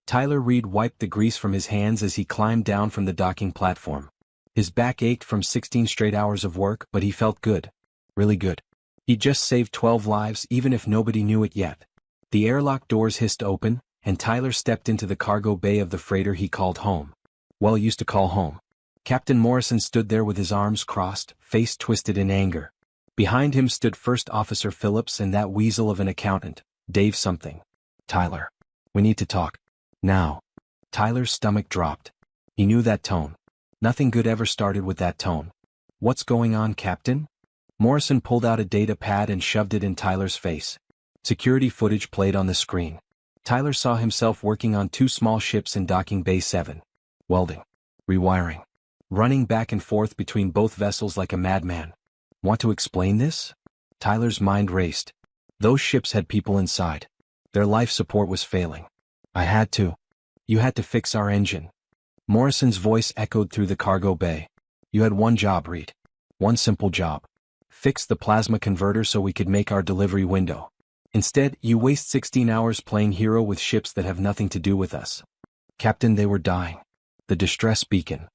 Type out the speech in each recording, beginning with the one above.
Tyler Reed wiped the grease from his hands as he climbed down from the docking platform. His back ached from 16 straight hours of work, but he felt good. Really good. He'd just saved 12 lives even if nobody knew it yet. The airlock doors hissed open, and Tyler stepped into the cargo bay of the freighter he called home. Well, used to call home. Captain Morrison stood there with his arms crossed, face twisted in anger. Behind him stood First Officer Phillips and that weasel of an accountant, Dave something. Tyler. We need to talk. Now. Tyler's stomach dropped. He knew that tone. Nothing good ever started with that tone. What's going on, Captain? Morrison pulled out a data pad and shoved it in Tyler's face. Security footage played on the screen. Tyler saw himself working on 2 small ships in Docking Bay 7. Welding. Rewiring. Running back and forth between both vessels like a madman. Want to explain this? Tyler's mind raced. Those ships had people inside. Their life support was failing. I had to. You had to fix our engine. Morrison's voice echoed through the cargo bay. You had one job, Reed. One simple job. Fix the plasma converter so we could make our delivery window. Instead, you waste 16 hours playing hero with ships that have nothing to do with us. Captain, they were dying. The distress beacon.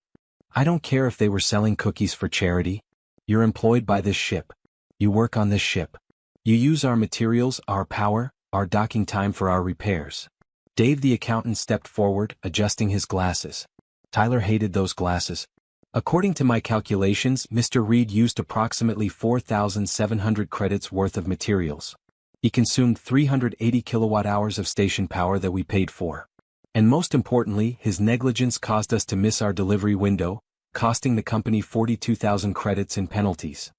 I don't care if they were selling cookies for charity. You're employed by this ship. You work on this ship. You use our materials, our power, our docking time for our repairs. Dave the accountant stepped forward, adjusting his glasses. Tyler hated those glasses. According to my calculations, Mr. Reed used approximately 4,700 credits worth of materials. He consumed 380 kilowatt-hours of station power that we paid for. And most importantly, his negligence caused us to miss our delivery window, costing the company 42,000 credits in penalties.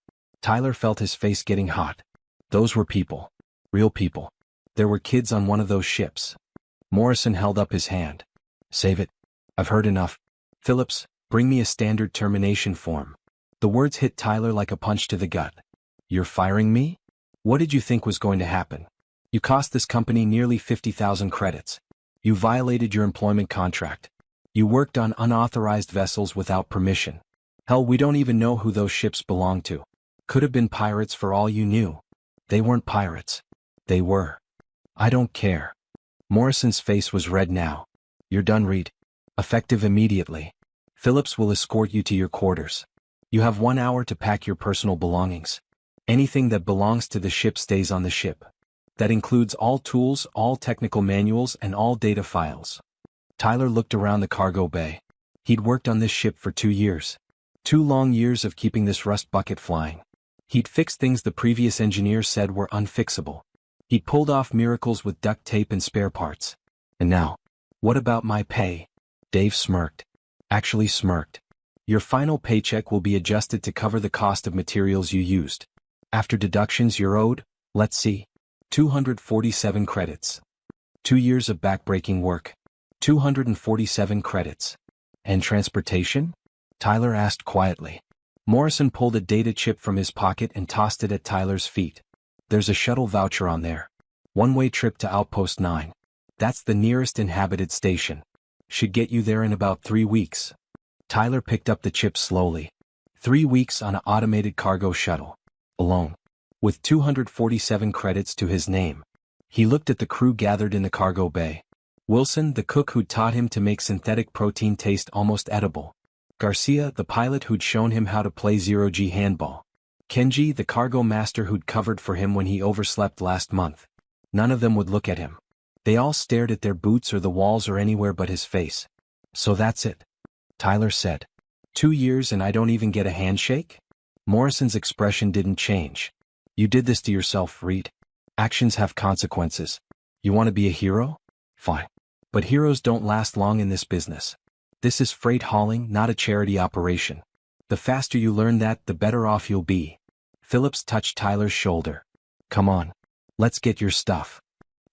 Tyler felt his face getting hot. Those were people. Real people. There were kids on one of those ships. Morrison held up his hand. Save it. I've heard enough. Phillips, bring me a standard termination form. The words hit Tyler like a punch to the gut. You're firing me? What did you think was going to happen? You cost this company nearly 50,000 credits. You violated your employment contract. You worked on unauthorized vessels without permission. Hell, we don't even know who those ships belong to. Could have been pirates for all you knew. They weren't pirates. They were. I don't care. Morrison's face was red now. You're done, Reed. Effective immediately. Phillips will escort you to your quarters. You have 1 hour to pack your personal belongings. Anything that belongs to the ship stays on the ship. That includes all tools, all technical manuals, and all data files. Tyler looked around the cargo bay. He'd worked on this ship for 2 years. 2 long years of keeping this rust bucket flying. He'd fixed things the previous engineer said were unfixable. He'd pulled off miracles with duct tape and spare parts. And now, what about my pay? Dave smirked. Actually smirked. Your final paycheck will be adjusted to cover the cost of materials you used. After deductions you're owed, let's see, 247 credits. 2 years of backbreaking work. 247 credits. And transportation? Tyler asked quietly. Morrison pulled a data chip from his pocket and tossed it at Tyler's feet. There's a shuttle voucher on there. One-way trip to Outpost 9. That's the nearest inhabited station. Should get you there in about 3 weeks. Tyler picked up the chip slowly. 3 weeks on an automated cargo shuttle. Alone. With 247 credits to his name. He looked at the crew gathered in the cargo bay. Wilson, the cook who'd taught him to make synthetic protein taste almost edible. Garcia, the pilot who'd shown him how to play zero-G handball. Kenji, the cargo master who'd covered for him when he overslept last month. None of them would look at him. They all stared at their boots or the walls or anywhere but his face. So that's it. Tyler said. 2 years and I don't even get a handshake? Morrison's expression didn't change. You did this to yourself, Reed. Actions have consequences. You want to be a hero? Fine. But heroes don't last long in this business. This is freight hauling, not a charity operation. The faster you learn that, the better off you'll be. Phillips touched Tyler's shoulder. Come on. Let's get your stuff.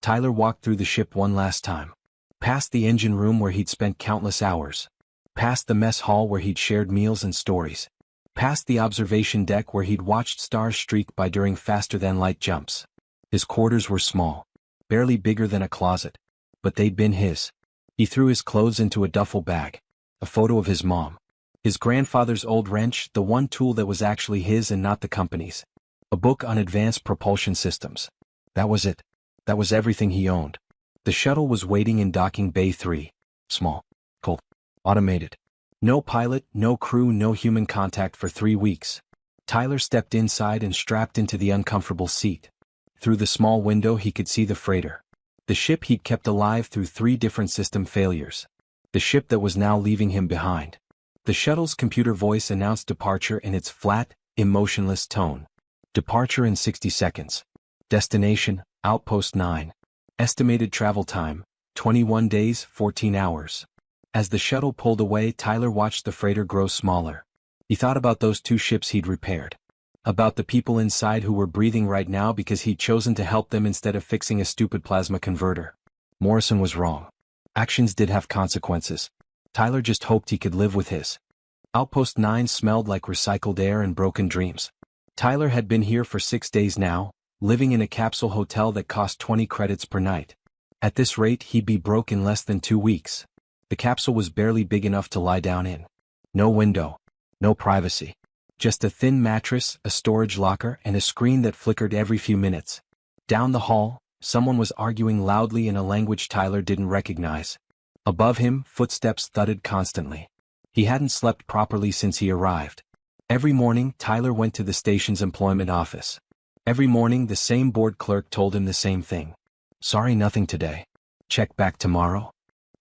Tyler walked through the ship one last time. Past the engine room where he'd spent countless hours. Past the mess hall where he'd shared meals and stories. Past the observation deck where he'd watched stars streak by during faster-than-light jumps. His quarters were small. Barely bigger than a closet. But they'd been his. He threw his clothes into a duffel bag. A photo of his mom. His grandfather's old wrench, the one tool that was actually his and not the company's. A book on advanced propulsion systems. That was it. That was everything he owned. The shuttle was waiting in docking bay 3. Small. Cold. Automated. No pilot, no crew, no human contact for 3 weeks. Tyler stepped inside and strapped into the uncomfortable seat. Through the small window he could see the freighter. The ship he'd kept alive through 3 different system failures. The ship that was now leaving him behind. The shuttle's computer voice announced departure in its flat, emotionless tone. Departure in 60 seconds. Destination, Outpost 9. Estimated travel time, 21 days, 14 hours. As the shuttle pulled away, Tyler watched the freighter grow smaller. He thought about those 2 ships he'd repaired. About the people inside who were breathing right now because he'd chosen to help them instead of fixing a stupid plasma converter. Morrison was wrong. Actions did have consequences. Tyler just hoped he could live with his. Outpost 9 smelled like recycled air and broken dreams. Tyler had been here for 6 days now, living in a capsule hotel that cost 20 credits per night. At this rate he'd be broke in less than 2 weeks. The capsule was barely big enough to lie down in. No window. No privacy. Just a thin mattress, a storage locker, and a screen that flickered every few minutes. Down the hall, someone was arguing loudly in a language Tyler didn't recognize. Above him, footsteps thudded constantly. He hadn't slept properly since he arrived. Every morning, Tyler went to the station's employment office. Every morning, the same board clerk told him the same thing. Sorry, nothing today. Check back tomorrow.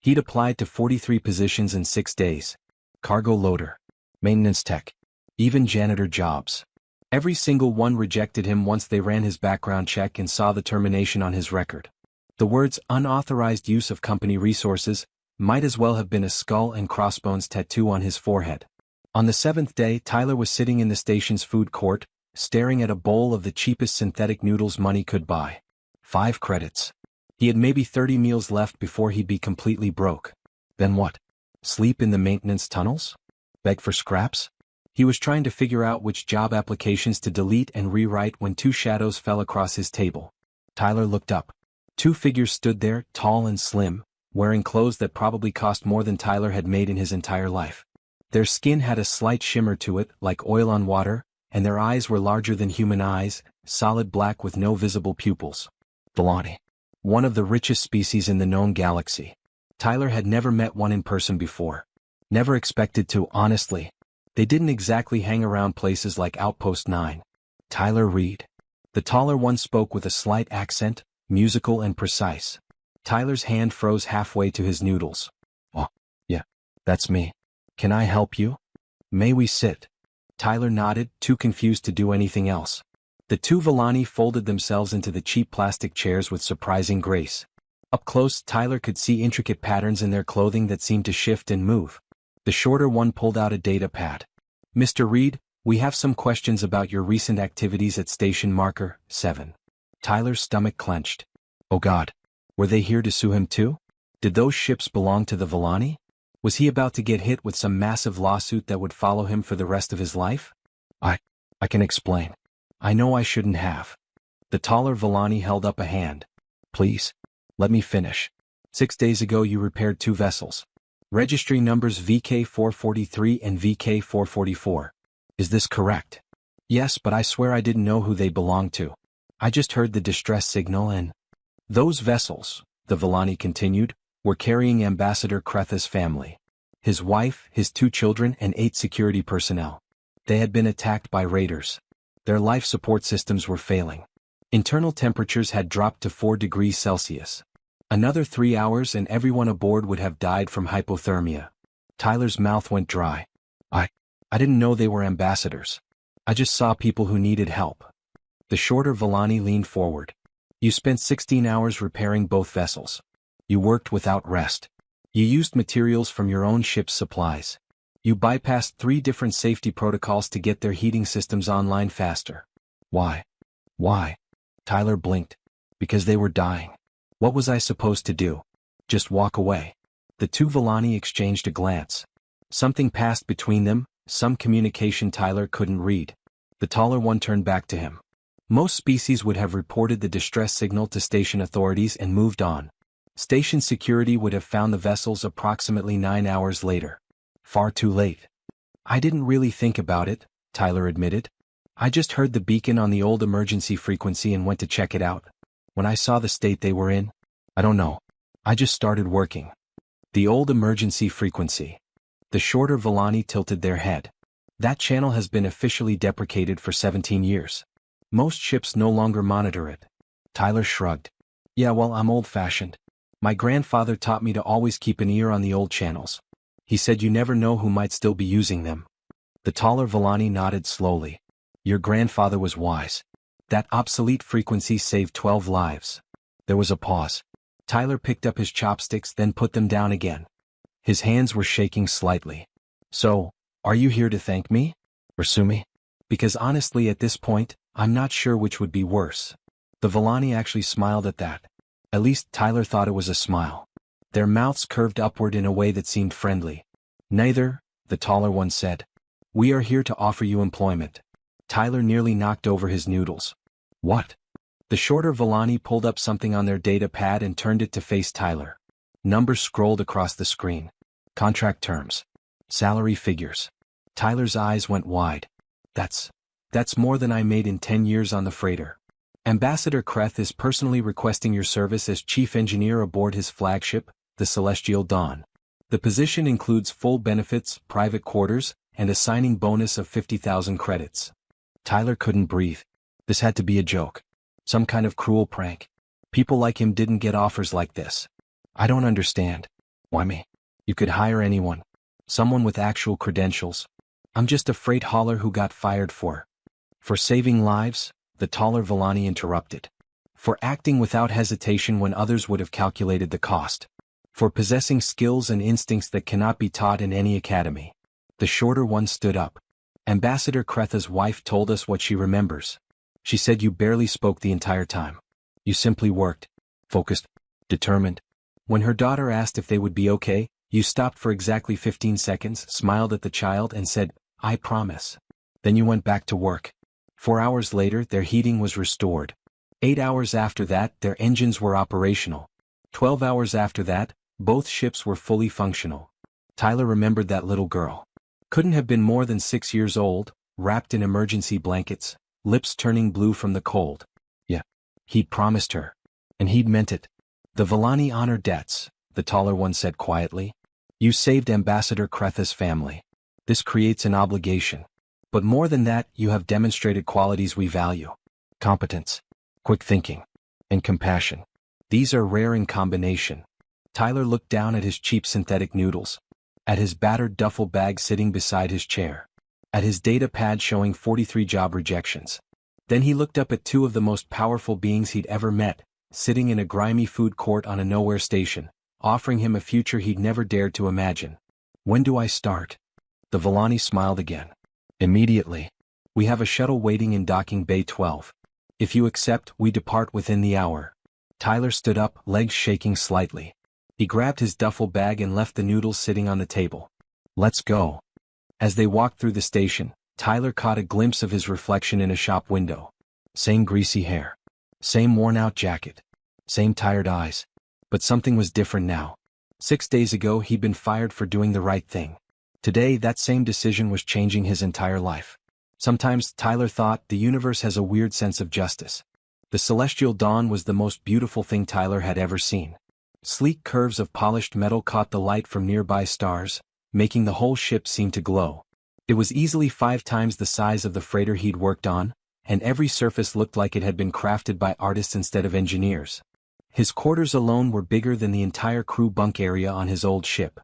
He'd applied to 43 positions in 6 days. Cargo loader. Maintenance tech. Even janitor jobs. Every single one rejected him once they ran his background check and saw the termination on his record. The words unauthorized use of company resources might as well have been a skull and crossbones tattoo on his forehead. On the 7th day, Tyler was sitting in the station's food court, staring at a bowl of the cheapest synthetic noodles money could buy. 5 credits. He had maybe 30 meals left before he'd be completely broke. Then what? Sleep in the maintenance tunnels? Beg for scraps? He was trying to figure out which job applications to delete and rewrite when 2 shadows fell across his table. Tyler looked up. 2 figures stood there, tall and slim, wearing clothes that probably cost more than Tyler had made in his entire life. Their skin had a slight shimmer to it, like oil on water, and their eyes were larger than human eyes, solid black with no visible pupils. Volani. One of the richest species in the known galaxy. Tyler had never met one in person before. Never expected to, honestly. They didn't exactly hang around places like Outpost 9. Tyler Reed. The taller one spoke with a slight accent, musical and precise. Tyler's hand froze halfway to his noodles. Oh, yeah, that's me. Can I help you? May we sit? Tyler nodded, too confused to do anything else. The 2 Volani folded themselves into the cheap plastic chairs with surprising grace. Up close, Tyler could see intricate patterns in their clothing that seemed to shift and move. The shorter one pulled out a data pad. Mr. Reed, we have some questions about your recent activities at Station Marker 7. Tyler's stomach clenched. Oh God. Were they here to sue him too? Did those ships belong to the Volani? Was he about to get hit with some massive lawsuit that would follow him for the rest of his life? I can explain. I know I shouldn't have. The taller Volani held up a hand. Please. Let me finish. 6 days ago you repaired 2 vessels. Registry numbers VK443 and VK444. Is this correct? Yes, but I swear I didn't know who they belonged to. I just heard the distress signal and... Those vessels, the Volani continued, were carrying Ambassador Kretha's family. His wife, his 2 children, and 8 security personnel. They had been attacked by raiders. Their life support systems were failing. Internal temperatures had dropped to 4 degrees Celsius. Another 3 hours and everyone aboard would have died from hypothermia. Tyler's mouth went dry. I didn't know they were ambassadors. I just saw people who needed help. The shorter Volani leaned forward. You spent 16 hours repairing both vessels. You worked without rest. You used materials from your own ship's supplies. You bypassed 3 different safety protocols to get their heating systems online faster. Why? Why? Tyler blinked. Because they were dying. What was I supposed to do? Just walk away? The 2 Volani exchanged a glance. Something passed between them, some communication Tyler couldn't read. The taller one turned back to him. Most species would have reported the distress signal to station authorities and moved on. Station security would have found the vessels approximately 9 hours later. Far too late. I didn't really think about it, Tyler admitted. I just heard the beacon on the old emergency frequency and went to check it out. When I saw the state they were in, I don't know. I just started working. The old emergency frequency. The shorter Villani tilted their head. That channel has been officially deprecated for 17 years. Most ships no longer monitor it. Tyler shrugged. Yeah, well, I'm old-fashioned. My grandfather taught me to always keep an ear on the old channels. He said you never know who might still be using them. The taller Villani nodded slowly. Your grandfather was wise. That obsolete frequency saved 12 lives. There was a pause. Tyler picked up his chopsticks, then put them down again. His hands were shaking slightly. So, are you here to thank me? Or sue me? Because honestly at this point, I'm not sure which would be worse. The Villani actually smiled at that. At least Tyler thought it was a smile. Their mouths curved upward in a way that seemed friendly. Neither, the taller one said. We are here to offer you employment. Tyler nearly knocked over his noodles. What? The shorter Villani pulled up something on their data pad and turned it to face Tyler. Numbers scrolled across the screen. Contract terms. Salary figures. Tyler's eyes went wide. That's more than I made in 10 years on the freighter. Ambassador Kreth is personally requesting your service as chief engineer aboard his flagship, the Celestial Dawn. The position includes full benefits, private quarters, and a signing bonus of 50,000 credits. Tyler couldn't breathe. This had to be a joke. Some kind of cruel prank. People like him didn't get offers like this. I don't understand. Why me? You could hire anyone. Someone with actual credentials. I'm just a freight hauler who got fired for saving lives, the taller Villani interrupted. For acting without hesitation when others would have calculated the cost. For possessing skills and instincts that cannot be taught in any academy. The shorter one stood up. Ambassador Kretha's wife told us what she remembers. She said you barely spoke the entire time. You simply worked. Focused. Determined. When her daughter asked if they would be okay, you stopped for exactly 15 seconds, smiled at the child and said, I promise. Then you went back to work. 4 hours later, their heating was restored. 8 hours after that, their engines were operational. 12 hours after that, both ships were fully functional. Tyler remembered that little girl. Couldn't have been more than 6 years old, wrapped in emergency blankets, lips turning blue from the cold. Yeah. He'd promised her. And he'd meant it. The Villani honor debts, the taller one said quietly. You saved Ambassador Kretha's family. This creates an obligation. But more than that, you have demonstrated qualities we value. Competence, quick thinking, and compassion. These are rare in combination. Tyler looked down at his cheap synthetic noodles. At his battered duffel bag sitting beside his chair. At his data pad showing 43 job rejections. Then he looked up at two of the most powerful beings he'd ever met, sitting in a grimy food court on a nowhere station, offering him a future he'd never dared to imagine. When do I start? The Villani smiled again. Immediately. We have a shuttle waiting in docking bay 12. If you accept, we depart within the hour. Tyler stood up, legs shaking slightly. He grabbed his duffel bag and left the noodles sitting on the table. Let's go. As they walked through the station, Tyler caught a glimpse of his reflection in a shop window. Same greasy hair. Same worn-out jacket. Same tired eyes. But something was different now. 6 days ago he'd been fired for doing the right thing. Today that same decision was changing his entire life. Sometimes Tyler thought the universe has a weird sense of justice. The Celestial Dawn was the most beautiful thing Tyler had ever seen. Sleek curves of polished metal caught the light from nearby stars, making the whole ship seem to glow. It was easily 5 times the size of the freighter he'd worked on, and every surface looked like it had been crafted by artists instead of engineers. His quarters alone were bigger than the entire crew bunk area on his old ship.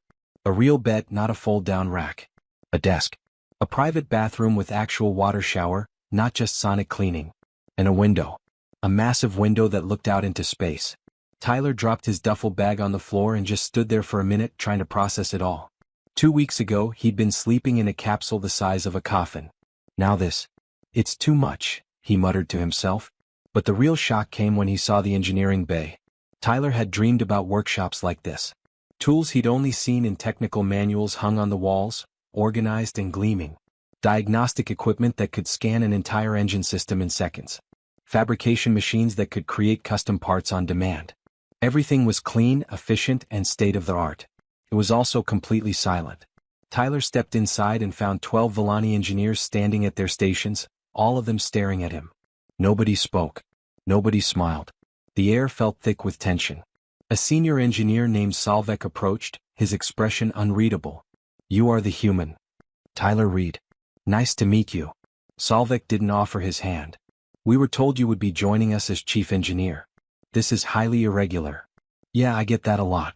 A real bed, not a fold-down rack. A desk. A private bathroom with actual water shower, not just sonic cleaning. And a window. A massive window that looked out into space. Tyler dropped his duffel bag on the floor and just stood there for a minute trying to process it all. 2 weeks ago he'd been sleeping in a capsule the size of a coffin. Now this. It's too much, he muttered to himself. But the real shock came when he saw the engineering bay. Tyler had dreamed about workshops like this. Tools he'd only seen in technical manuals hung on the walls, organized and gleaming. Diagnostic equipment that could scan an entire engine system in seconds. Fabrication machines that could create custom parts on demand. Everything was clean, efficient, and state-of-the-art. It was also completely silent. Tyler stepped inside and found 12 Villani engineers standing at their stations, all of them staring at him. Nobody spoke. Nobody smiled. The air felt thick with tension. A senior engineer named Solvek approached, his expression unreadable. "You are the human. Tyler Reed. Nice to meet you." Solvek didn't offer his hand. "We were told you would be joining us as chief engineer. This is highly irregular." "Yeah, I get that a lot.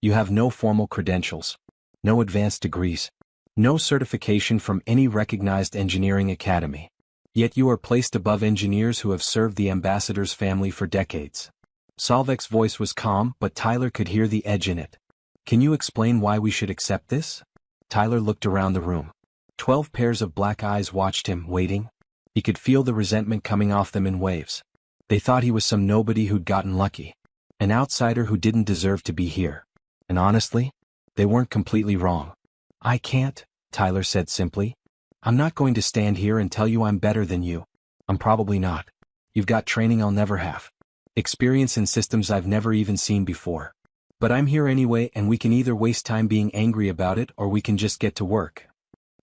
You have no formal credentials. No advanced degrees. No certification from any recognized engineering academy. Yet you are placed above engineers who have served the ambassador's family for decades." Solvek's voice was calm, but Tyler could hear the edge in it. "Can you explain why we should accept this?" Tyler looked around the room. 12 pairs of black eyes watched him, waiting. He could feel the resentment coming off them in waves. They thought he was some nobody who'd gotten lucky. An outsider who didn't deserve to be here. And honestly, they weren't completely wrong. "I can't," Tyler said simply. "I'm not going to stand here and tell you I'm better than you. I'm probably not. You've got training I'll never have. Experience in systems I've never even seen before. But I'm here anyway, and we can either waste time being angry about it or we can just get to work."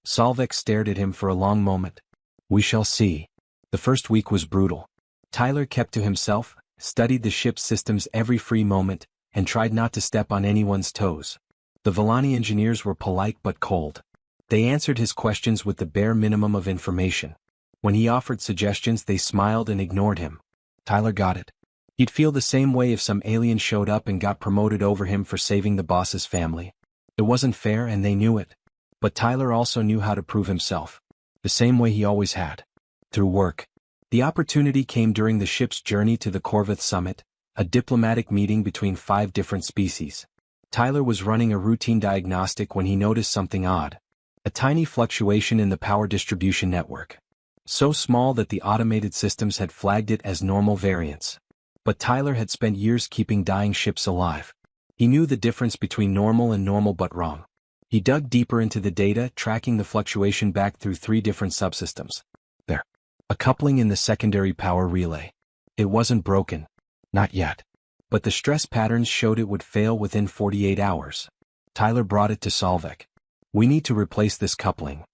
Solvek stared at him for a long moment. "We shall see." The first week was brutal. Tyler kept to himself, studied the ship's systems every free moment, and tried not to step on anyone's toes. The Villani engineers were polite but cold. They answered his questions with the bare minimum of information. When he offered suggestions, they smiled and ignored him. Tyler got it. He'd feel the same way if some alien showed up and got promoted over him for saving the boss's family. It wasn't fair and they knew it. But Tyler also knew how to prove himself. The same way he always had. Through work. The opportunity came during the ship's journey to the Corvith Summit, a diplomatic meeting between 5 different species. Tyler was running a routine diagnostic when he noticed something odd. A tiny fluctuation in the power distribution network. So small that the automated systems had flagged it as normal variance. But Tyler had spent years keeping dying ships alive. He knew the difference between normal and normal but wrong. He dug deeper into the data, tracking the fluctuation back through 3 different subsystems. There. A coupling in the secondary power relay. It wasn't broken. Not yet. But the stress patterns showed it would fail within 48 hours. Tyler brought it to Solvek. "We need to replace this coupling."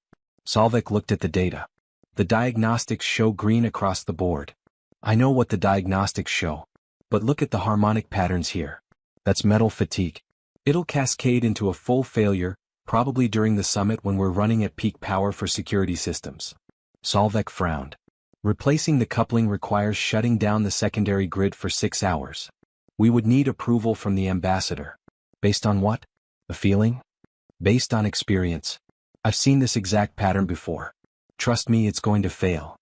Solvek looked at the data. The diagnostics show green across the board. "I know what the diagnostics show. But look at the harmonic patterns here. That's metal fatigue. It'll cascade into a full failure, probably during the summit when we're running at peak power for security systems." Solvek frowned. "Replacing the coupling requires shutting down the secondary grid for 6 hours. We would need approval from the ambassador." "Based on what? A feeling?" "Based on experience. I've seen this exact pattern before. Trust me, it's going to fail."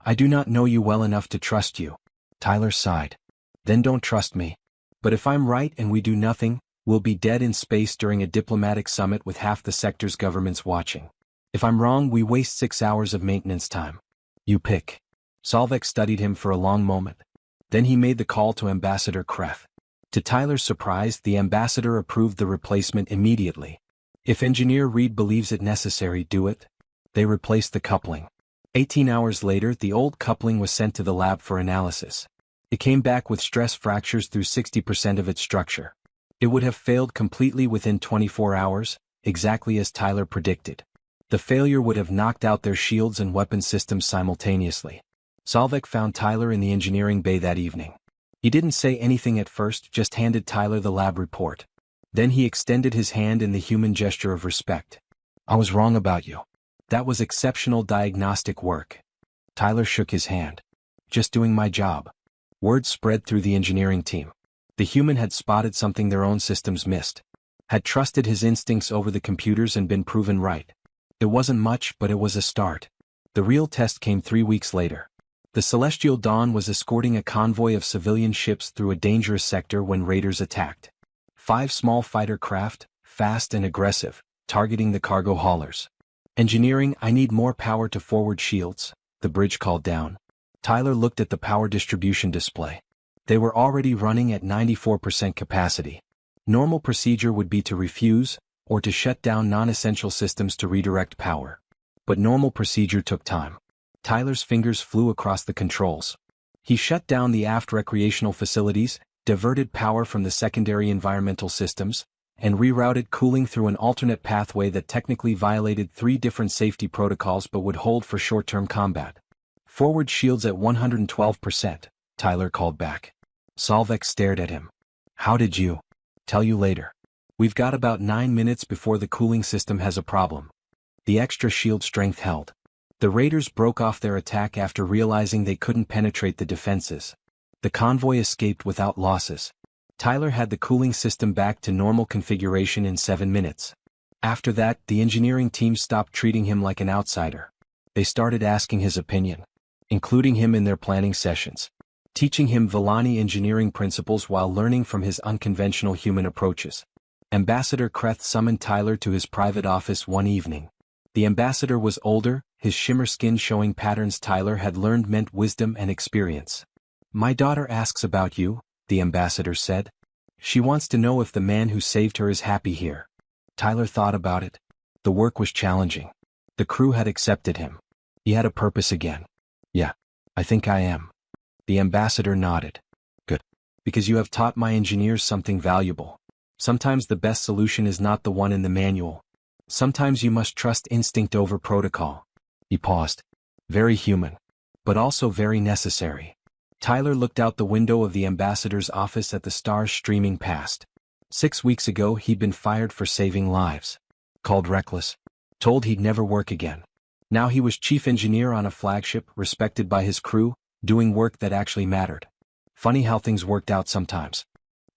"I do not know you well enough to trust you." Tyler sighed. "Then don't trust me. But if I'm right and we do nothing, we'll be dead in space during a diplomatic summit with half the sector's governments watching. If I'm wrong, we waste 6 hours of maintenance time. You pick." Solvek studied him for a long moment. Then he made the call to Ambassador Kref. To Tyler's surprise, the ambassador approved the replacement immediately. "If Engineer Reed believes it necessary, do it." They replaced the coupling. 18 hours later, the old coupling was sent to the lab for analysis. It came back with stress fractures through 60% of its structure. It would have failed completely within 24 hours, exactly as Tyler predicted. The failure would have knocked out their shields and weapon systems simultaneously. Solvek found Tyler in the engineering bay that evening. He didn't say anything at first, just handed Tyler the lab report. Then he extended his hand in the human gesture of respect. "I was wrong about you. That was exceptional diagnostic work." Tyler shook his hand. "Just doing my job." Word spread through the engineering team. The human had spotted something their own systems missed. Had trusted his instincts over the computers and been proven right. It wasn't much, but it was a start. The real test came 3 weeks later. The Celestial Dawn was escorting a convoy of civilian ships through a dangerous sector when raiders attacked. 5 small fighter craft, fast and aggressive, targeting the cargo haulers. "Engineering, I need more power to forward shields," the bridge called down. Tyler looked at the power distribution display. They were already running at 94% capacity. Normal procedure would be to refuse, or to shut down non-essential systems to redirect power. But normal procedure took time. Tyler's fingers flew across the controls. He shut down the aft recreational facilities, diverted power from the secondary environmental systems, and rerouted cooling through an alternate pathway that technically violated 3 different safety protocols but would hold for short-term combat. "Forward shields at 112%, Tyler called back. Solvek stared at him. How did you? Tell you later. We've got about 9 minutes before the cooling system has a problem. The extra shield strength held. The raiders broke off their attack after realizing they couldn't penetrate the defenses. The convoy escaped without losses. Tyler had the cooling system back to normal configuration in 7 minutes. After that, the engineering team stopped treating him like an outsider. They started asking his opinion, including him in their planning sessions, teaching him Villani engineering principles while learning from his unconventional human approaches. Ambassador Kreth summoned Tyler to his private office one evening. The ambassador was older, his shimmer skin showing patterns Tyler had learned meant wisdom and experience. "My daughter asks about you," the ambassador said. "She wants to know if the man who saved her is happy here." Tyler thought about it. The work was challenging. The crew had accepted him. He had a purpose again. "Yeah, I think I am." The ambassador nodded. "Good. Because you have taught my engineers something valuable. Sometimes the best solution is not the one in the manual. Sometimes you must trust instinct over protocol." He paused. Very human. But also very necessary. Tyler looked out the window of the ambassador's office at the stars streaming past. 6 weeks ago he'd been fired for saving lives. Called reckless. Told he'd never work again. Now he was chief engineer on a flagship, respected by his crew, doing work that actually mattered. Funny how things worked out sometimes.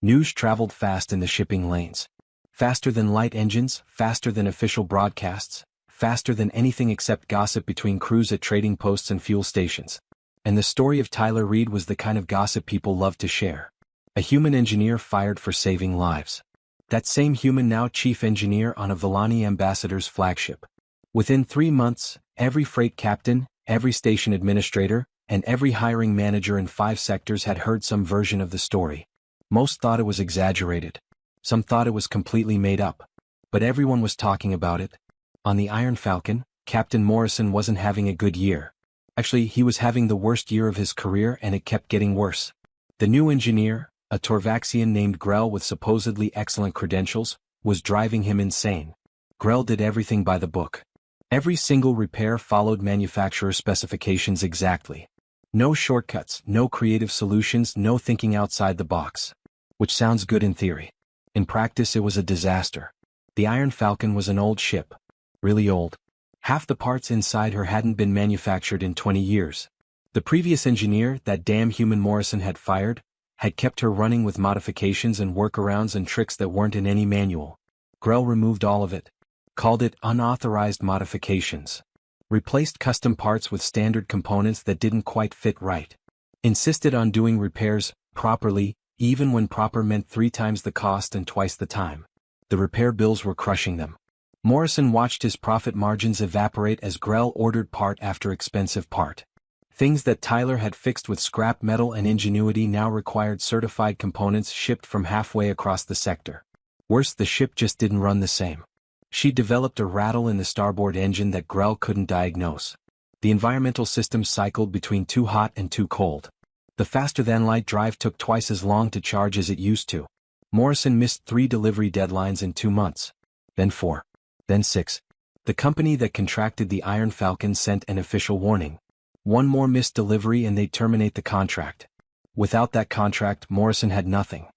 News traveled fast in the shipping lanes. Faster than light engines, faster than official broadcasts, faster than anything except gossip between crews at trading posts and fuel stations. And the story of Tyler Reed was the kind of gossip people loved to share. A human engineer fired for saving lives. That same human now chief engineer on a Villani ambassador's flagship. Within 3 months, every freight captain, every station administrator, and every hiring manager in 5 sectors had heard some version of the story. Most thought it was exaggerated. Some thought it was completely made up. But everyone was talking about it. On the Iron Falcon, Captain Morrison wasn't having a good year. Actually, he was having the worst year of his career and it kept getting worse. The new engineer, a Torvaxian named Grell with supposedly excellent credentials, was driving him insane. Grell did everything by the book. Every single repair followed manufacturer specifications exactly. No shortcuts, no creative solutions, no thinking outside the box. Which sounds good in theory. In practice it was a disaster. The Iron Falcon was an old ship. Really old. Half the parts inside her hadn't been manufactured in 20 years. The previous engineer, that damn human Morrison had fired, had kept her running with modifications and workarounds and tricks that weren't in any manual. Grell removed all of it. Called it unauthorized modifications. Replaced custom parts with standard components that didn't quite fit right. Insisted on doing repairs properly, even when proper meant 3 times the cost and twice the time. The repair bills were crushing them. Morrison watched his profit margins evaporate as Grell ordered part after expensive part. Things that Tyler had fixed with scrap metal and ingenuity now required certified components shipped from halfway across the sector. Worse, the ship just didn't run the same. She developed a rattle in the starboard engine that Grell couldn't diagnose. The environmental system cycled between too hot and too cold. The faster-than-light drive took twice as long to charge as it used to. Morrison missed 3 delivery deadlines in 2 months. Then 4. Then 6. The company that contracted the Iron Falcon sent an official warning. 1 more missed delivery and they'd terminate the contract. Without that contract, Morrison had nothing.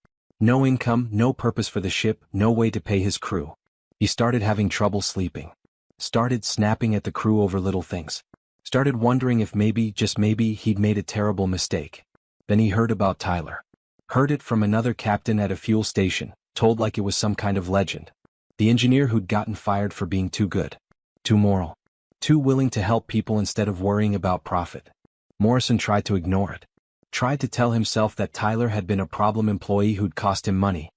No income, no purpose for the ship, no way to pay his crew. He started having trouble sleeping. Started snapping at the crew over little things. Started wondering if maybe, just maybe, he'd made a terrible mistake. Then he heard about Tyler. Heard it from another captain at a fuel station, told like it was some kind of legend. The engineer who'd gotten fired for being too good. Too moral. Too willing to help people instead of worrying about profit. Morrison tried to ignore it. Tried to tell himself that Tyler had been a problem employee who'd cost him money.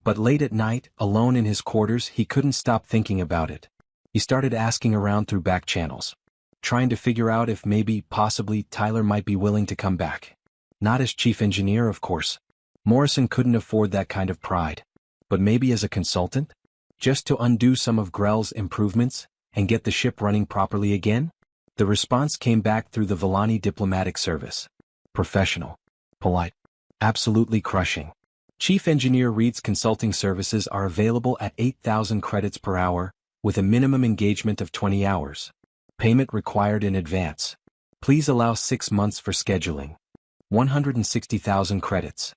But late at night, alone in his quarters, he couldn't stop thinking about it. He started asking around through back channels. Trying to figure out if maybe, possibly, Tyler might be willing to come back. Not as chief engineer, of course. Morrison couldn't afford that kind of pride. But maybe as a consultant? Just to undo some of Grell's improvements, and get the ship running properly again? The response came back through the Villani diplomatic service. Professional. Polite. Absolutely crushing. Chief Engineer Reed's consulting services are available at 8,000 credits per hour, with a minimum engagement of 20 hours. Payment required in advance. Please allow 6 months for scheduling. 160,000 credits.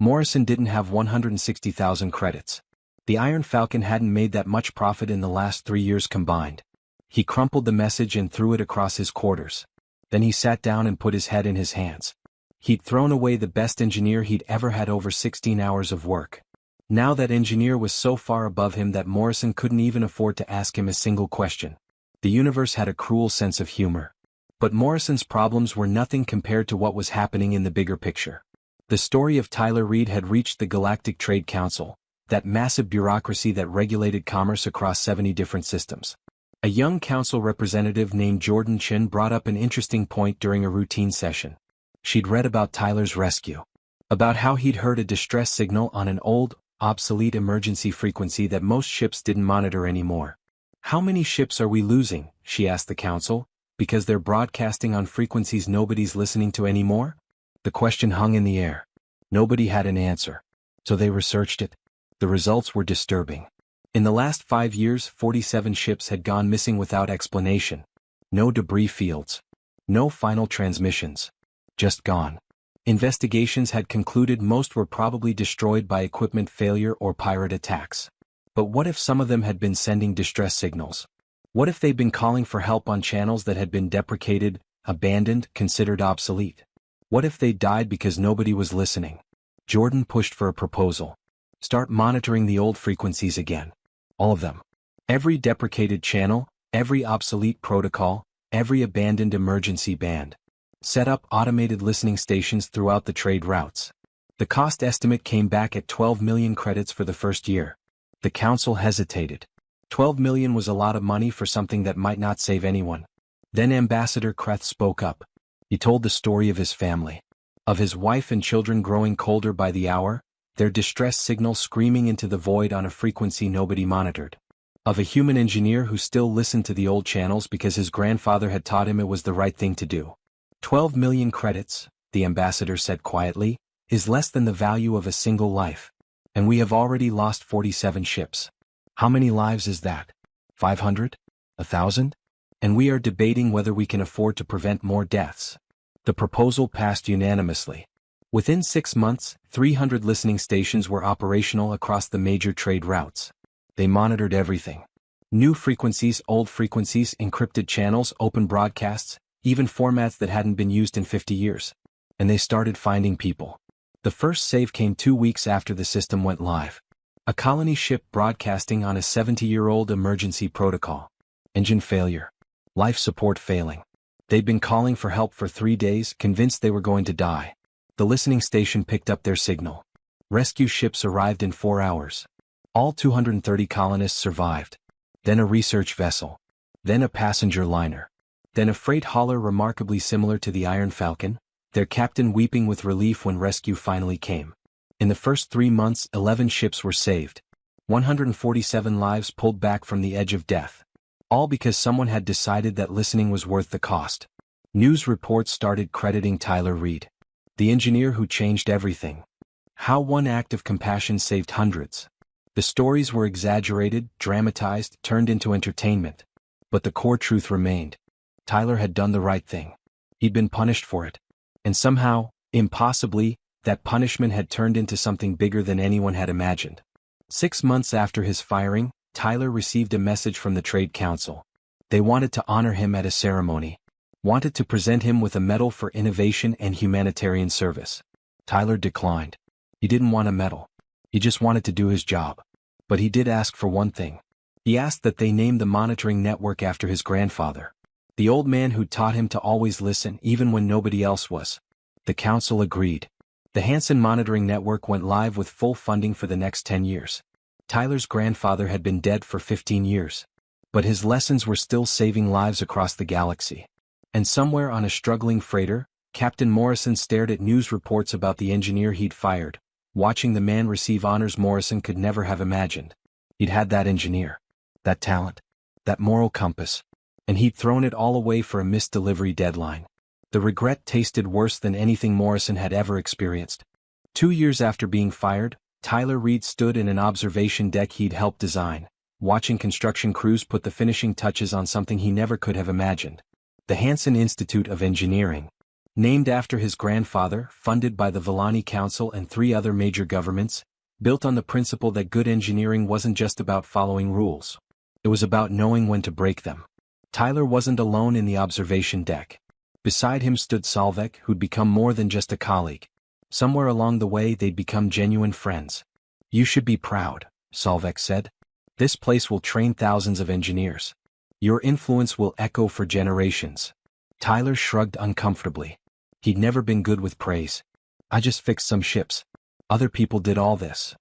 Morrison didn't have 160,000 credits. The Iron Falcon hadn't made that much profit in the last 3 years combined. He crumpled the message and threw it across his quarters. Then he sat down and put his head in his hands. He'd thrown away the best engineer he'd ever had over 16 hours of work. Now that engineer was so far above him that Morrison couldn't even afford to ask him a single question. The universe had a cruel sense of humor. But Morrison's problems were nothing compared to what was happening in the bigger picture. The story of Tyler Reed had reached the Galactic Trade Council, that massive bureaucracy that regulated commerce across 70 different systems. A young council representative named Jordan Chin brought up an interesting point during a routine session. She'd read about Tyler's rescue. About how he'd heard a distress signal on an old, obsolete emergency frequency that most ships didn't monitor anymore. "How many ships are we losing?" she asked the council, "because they're broadcasting on frequencies nobody's listening to anymore?" The question hung in the air. Nobody had an answer. So they researched it. The results were disturbing. In the last 5 years, 47 ships had gone missing without explanation. No debris fields. No final transmissions. Just gone. Investigations had concluded most were probably destroyed by equipment failure or pirate attacks. But what if some of them had been sending distress signals? What if they'd been calling for help on channels that had been deprecated, abandoned, considered obsolete? What if they died because nobody was listening? Jordan pushed for a proposal. Start monitoring the old frequencies again. All of them. Every deprecated channel, every obsolete protocol, every abandoned emergency band. Set up automated listening stations throughout the trade routes. The cost estimate came back at 12 million credits for the first year. The council hesitated. 12 million was a lot of money for something that might not save anyone. Then Ambassador Kreth spoke up. He told the story of his family. Of his wife and children growing colder by the hour, their distress signal screaming into the void on a frequency nobody monitored. Of a human engineer who still listened to the old channels because his grandfather had taught him it was the right thing to do. 12 million credits, the ambassador said quietly, is less than the value of a single life. And we have already lost 47 ships. How many lives is that? 500? 1,000? And we are debating whether we can afford to prevent more deaths. The proposal passed unanimously. Within 6 months, 300 listening stations were operational across the major trade routes. They monitored everything. New frequencies, old frequencies, encrypted channels, open broadcasts, even formats that hadn't been used in 50 years. And they started finding people. The first save came 2 weeks after the system went live. A colony ship broadcasting on a 70-year-old emergency protocol. Engine failure. Life support failing. They'd been calling for help for 3 days, convinced they were going to die. The listening station picked up their signal. Rescue ships arrived in 4 hours. All 230 colonists survived. Then a research vessel. Then a passenger liner. Then a freight hauler remarkably similar to the Iron Falcon, their captain weeping with relief when rescue finally came. In the first 3 months, 11 ships were saved. 147 lives pulled back from the edge of death. All because someone had decided that listening was worth the cost. News reports started crediting Tyler Reed, the engineer who changed everything. How one act of compassion saved hundreds. The stories were exaggerated, dramatized, turned into entertainment. But the core truth remained. Tyler had done the right thing. He'd been punished for it. And somehow, impossibly, that punishment had turned into something bigger than anyone had imagined. 6 months after his firing, Tyler received a message from the Trade Council. They wanted to honor him at a ceremony. Wanted to present him with a medal for innovation and humanitarian service. Tyler declined. He didn't want a medal. He just wanted to do his job. But he did ask for one thing. He asked that they name the monitoring network after his grandfather. The old man who taught him to always listen even when nobody else was. The council agreed. The Hansen Monitoring Network went live with full funding for the next 10 years. Tyler's grandfather had been dead for 15 years. But his lessons were still saving lives across the galaxy. And somewhere on a struggling freighter, Captain Morrison stared at news reports about the engineer he'd fired, watching the man receive honors Morrison could never have imagined. He'd had that engineer, that talent, that moral compass, and he'd thrown it all away for a missed delivery deadline. The regret tasted worse than anything Morrison had ever experienced. 2 years after being fired, Tyler Reed stood in an observation deck he'd helped design, watching construction crews put the finishing touches on something he never could have imagined. The Hansen Institute of Engineering. Named after his grandfather, funded by the Villani Council and 3 other major governments, built on the principle that good engineering wasn't just about following rules. It was about knowing when to break them. Tyler wasn't alone in the observation deck. Beside him stood Solveig, who'd become more than just a colleague. Somewhere along the way they'd become genuine friends. "You should be proud," Solveig said. "This place will train thousands of engineers. Your influence will echo for generations." Tyler shrugged uncomfortably. He'd never been good with praise. "I just fixed some ships. Other people did all this."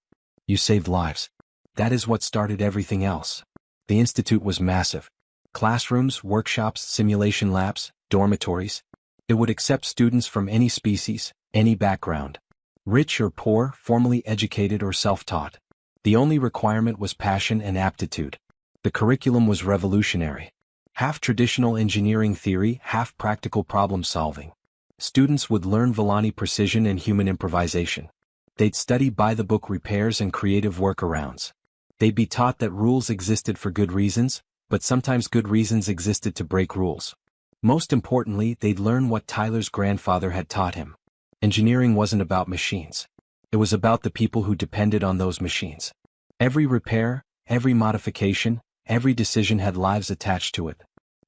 "You saved lives. That is what started everything else." The institute was massive. Classrooms, workshops, simulation labs, dormitories. It would accept students from any species, any background. Rich or poor, formally educated or self-taught. The only requirement was passion and aptitude. The curriculum was revolutionary. Half traditional engineering theory, half practical problem-solving. Students would learn Villani precision and human improvisation. They'd study by-the-book repairs and creative workarounds. They'd be taught that rules existed for good reasons, but sometimes good reasons existed to break rules. Most importantly, they'd learn what Tyler's grandfather had taught him. Engineering wasn't about machines. It was about the people who depended on those machines. Every repair, every modification, every decision had lives attached to it.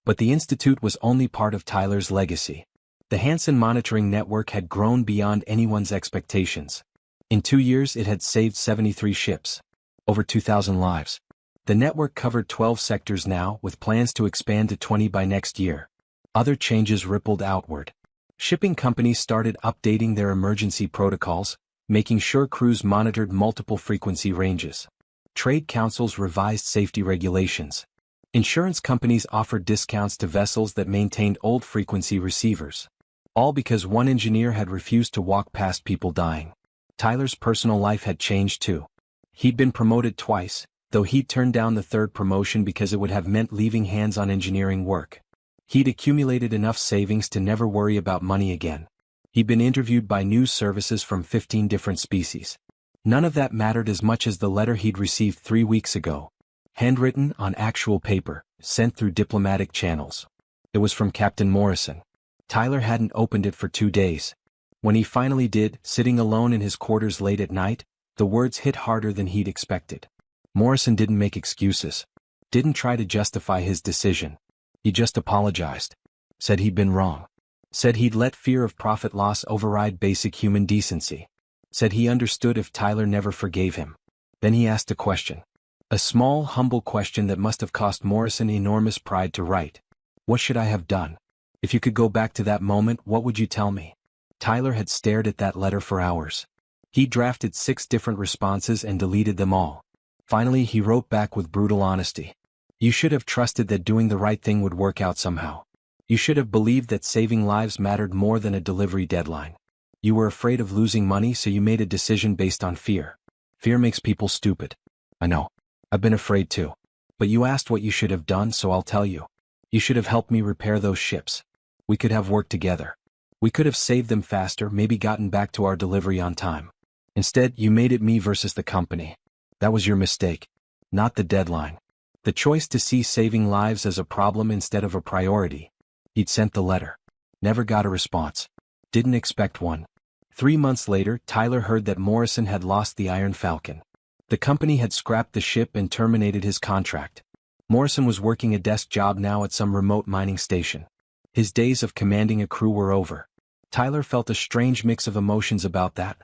But the institute was only part of Tyler's legacy. The Hansen monitoring network had grown beyond anyone's expectations. In 2 years it had saved 73 ships. Over 2,000 lives. The network covered 12 sectors now, with plans to expand to 20 by next year. Other changes rippled outward. Shipping companies started updating their emergency protocols, making sure crews monitored multiple frequency ranges. Trade councils revised safety regulations. Insurance companies offered discounts to vessels that maintained old frequency receivers. All because one engineer had refused to walk past people dying. Tyler's personal life had changed too. He'd been promoted twice, though he'd turned down the 3rd promotion because it would have meant leaving hands-on engineering work. He'd accumulated enough savings to never worry about money again. He'd been interviewed by news services from 15 different species. None of that mattered as much as the letter he'd received 3 weeks ago. Handwritten, on actual paper, sent through diplomatic channels. It was from Captain Morrison. Tyler hadn't opened it for 2 days. When he finally did, sitting alone in his quarters late at night, the words hit harder than he'd expected. Morrison didn't make excuses. Didn't try to justify his decision. He just apologized. Said he'd been wrong. Said he'd let fear of profit loss override basic human decency. Said he understood if Tyler never forgave him. Then he asked a question. A small, humble question that must have cost Morrison enormous pride to write. "What should I have done? If you could go back to that moment, what would you tell me?" Tyler had stared at that letter for hours. He drafted 6 different responses and deleted them all. Finally he wrote back with brutal honesty. "You should have trusted that doing the right thing would work out somehow. You should have believed that saving lives mattered more than a delivery deadline. You were afraid of losing money, so you made a decision based on fear. Fear makes people stupid. I know. I've been afraid too. But you asked what you should have done, so I'll tell you. You should have helped me repair those ships. We could have worked together. We could have saved them faster, maybe gotten back to our delivery on time. Instead, you made it me versus the company. That was your mistake. Not the deadline. The choice to see saving lives as a problem instead of a priority." He'd sent the letter. Never got a response. Didn't expect one. 3 months later, Tyler heard that Morrison had lost the Iron Falcon. The company had scrapped the ship and terminated his contract. Morrison was working a desk job now at some remote mining station. His days of commanding a crew were over. Tyler felt a strange mix of emotions about that.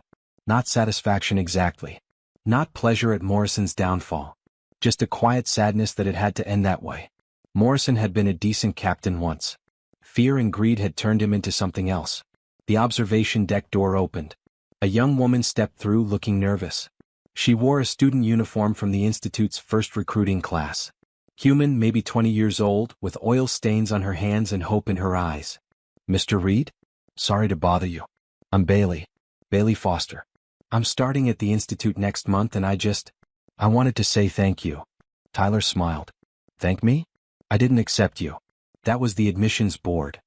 Not satisfaction exactly. Not pleasure at Morrison's downfall. Just a quiet sadness that it had to end that way. Morrison had been a decent captain once. Fear and greed had turned him into something else. The observation deck door opened. A young woman stepped through looking nervous. She wore a student uniform from the Institute's first recruiting class. Human, maybe 20 years old, with oil stains on her hands and hope in her eyes. "Mr. Reed? Sorry to bother you. I'm Bailey. Bailey Foster. I'm starting at the Institute next month and I wanted to say thank you." Tyler smiled. "Thank me? I didn't accept you. That was the admissions board.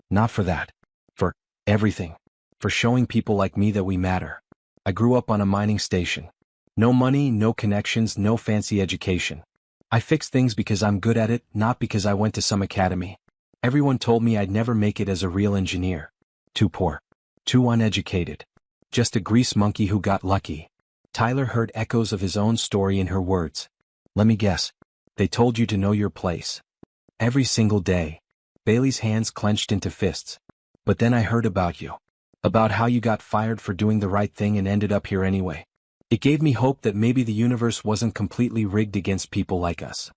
Not for that. For everything. For showing people like me that we matter. I grew up on a mining station. No money, no connections, no fancy education. I fix things because I'm good at it, not because I went to some academy. Everyone told me I'd never make it as a real engineer. Too poor. Too uneducated. Just a grease monkey who got lucky. Tyler heard echoes of his own story in her words. Let me guess. They told you to know your place. Every single day. Bailey's hands clenched into fists. But then I heard about you. About how you got fired for doing the right thing and ended up here anyway. It gave me hope that maybe the universe wasn't completely rigged against people like us.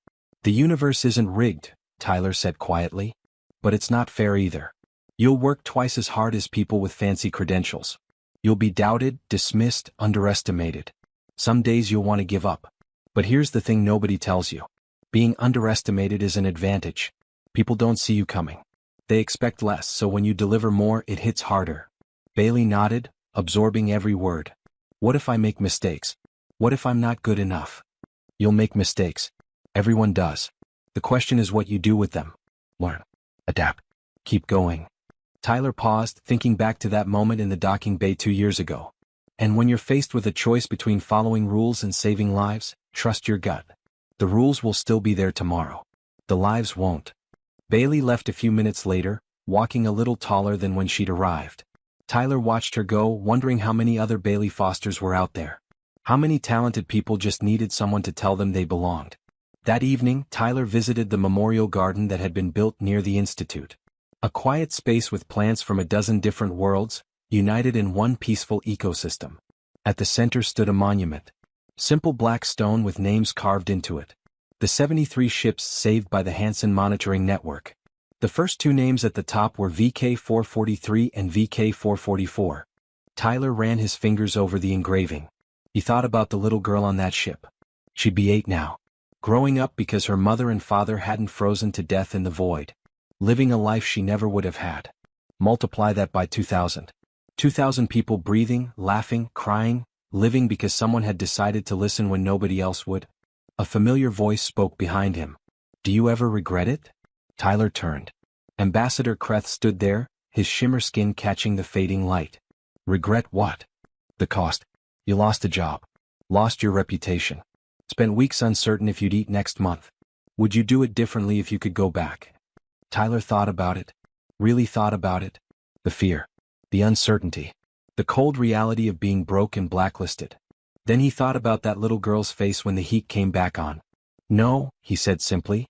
The universe isn't rigged, Tyler said quietly. But it's not fair either. You'll work twice as hard as people with fancy credentials. You'll be doubted, dismissed, underestimated. Some days you'll want to give up. But here's the thing nobody tells you. Being underestimated is an advantage. People don't see you coming. They expect less, so when you deliver more, it hits harder. Bailey nodded, absorbing every word. What if I make mistakes? What if I'm not good enough? You'll make mistakes. Everyone does. The question is what you do with them. Learn. Adapt. Keep going. Tyler paused, thinking back to that moment in the docking bay 2 years ago. And when you're faced with a choice between following rules and saving lives, trust your gut. The rules will still be there tomorrow. The lives won't. Bailey left a few minutes later, walking a little taller than when she'd arrived. Tyler watched her go, wondering how many other Bailey Fosters were out there. How many talented people just needed someone to tell them they belonged. That evening, Tyler visited the memorial garden that had been built near the Institute. A quiet space with plants from a dozen different worlds, united in one peaceful ecosystem. At the center stood a monument. Simple black stone with names carved into it. The 73 ships saved by the Hansen Monitoring Network. The first two names at the top were VK-443 and VK-444. Tyler ran his fingers over the engraving. He thought about the little girl on that ship. She'd be 8 now. Growing up because her mother and father hadn't frozen to death in the void. Living a life she never would have had. Multiply that by 2,000. 2,000 people breathing, laughing, crying, living because someone had decided to listen when nobody else would. A familiar voice spoke behind him. Do you ever regret it? Tyler turned. Ambassador Kreth stood there, his shimmer skin catching the fading light. Regret what? The cost. You lost a job. Lost your reputation. Spent weeks uncertain if you'd eat next month. Would you do it differently if you could go back? Tyler thought about it. Really thought about it. The fear. The uncertainty. The cold reality of being broke and blacklisted. Then he thought about that little girl's face when the heat came back on. No, he said simply.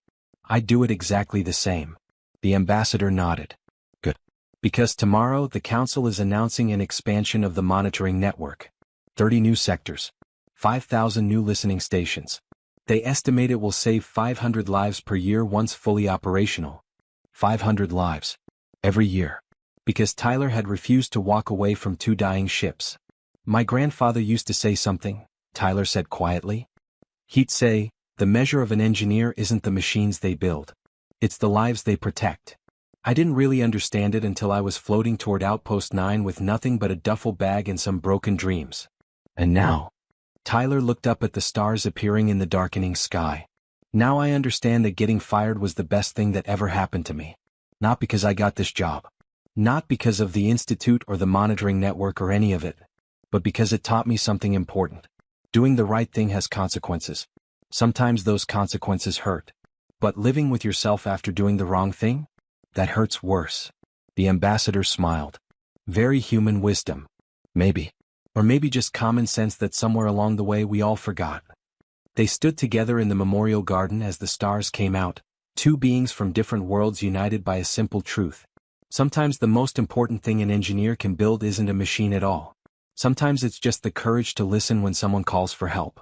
I'd do it exactly the same. The ambassador nodded. Good. Because tomorrow the council is announcing an expansion of the monitoring network. 30 new sectors. 5,000 new listening stations. They estimate it will save 500 lives per year once fully operational. 500 lives. Every year. Because Tyler had refused to walk away from 2 dying ships. My grandfather used to say something, Tyler said quietly. He'd say, the measure of an engineer isn't the machines they build. It's the lives they protect. I didn't really understand it until I was floating toward Outpost 9 with nothing but a duffel bag and some broken dreams. And now? Tyler looked up at the stars appearing in the darkening sky. Now I understand that getting fired was the best thing that ever happened to me. Not because I got this job. Not because of the Institute or the monitoring network or any of it. But because it taught me something important. Doing the right thing has consequences. Sometimes those consequences hurt. But living with yourself after doing the wrong thing? That hurts worse. The ambassador smiled. Very human wisdom. Maybe. Or maybe just common sense that somewhere along the way we all forgot. They stood together in the memorial garden as the stars came out, 2 beings from different worlds united by a simple truth. Sometimes the most important thing an engineer can build isn't a machine at all. Sometimes it's just the courage to listen when someone calls for help.